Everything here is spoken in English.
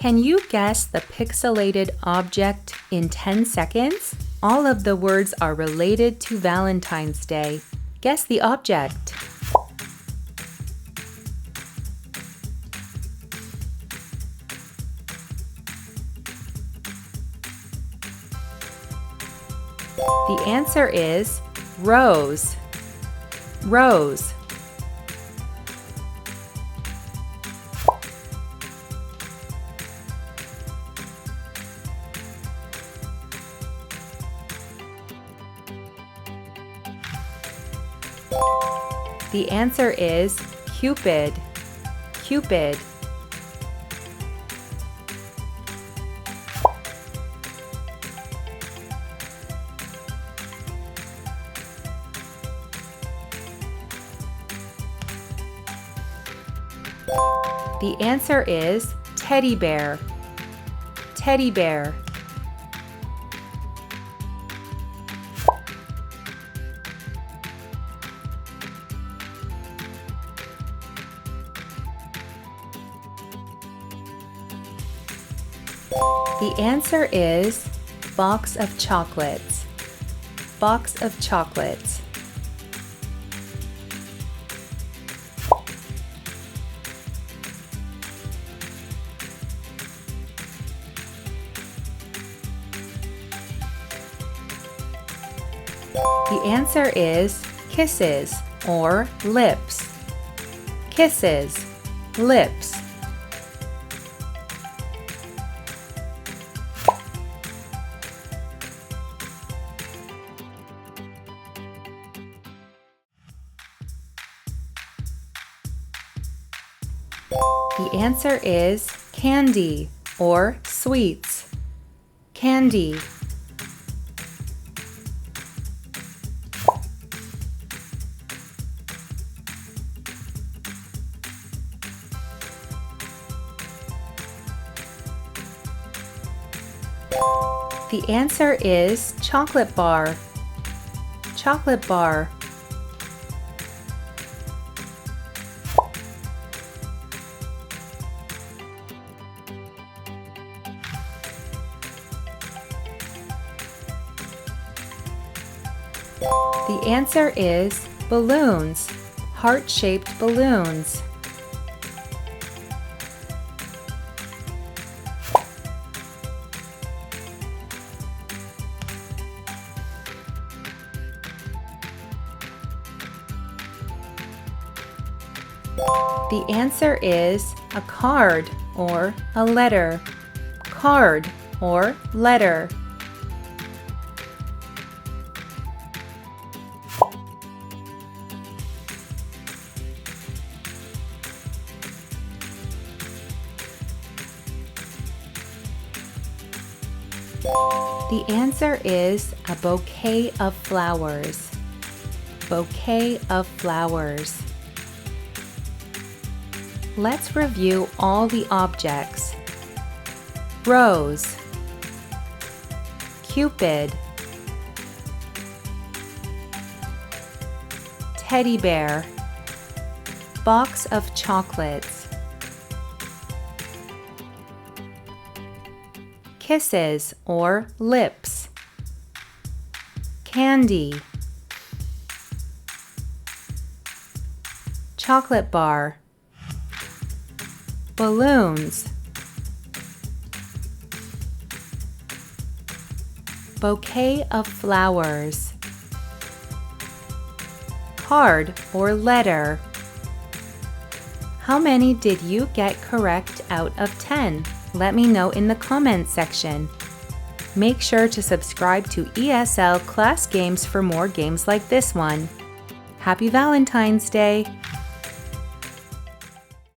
Can you guess the pixelated object in 10 seconds? All of the words are related to Valentine's Day. Guess the object. The answer is rose. Rose. The answer is Cupid. Cupid. The answer is teddy bear. Teddy bear. The answer is box of chocolates. Box of chocolates. The answer is kisses or lips. Kisses, lips. The answer is candy or sweets. Candy. The answer is chocolate bar. Chocolate bar. The answer is balloons, heart-shaped balloons. The answer is a card or a letter. Card or letter. The answer is a bouquet of flowers. Bouquet of flowers. Let's review all the objects. Rose, Cupid, teddy bear, box of chocolates, kisses or lips, candy, chocolate bar, balloons, bouquet of flowers, card or letter. How many did you get correct out of 10? Let me know in the comments section. Make sure to subscribe to ESL Class Games for more games like this one. Happy Valentine's Day!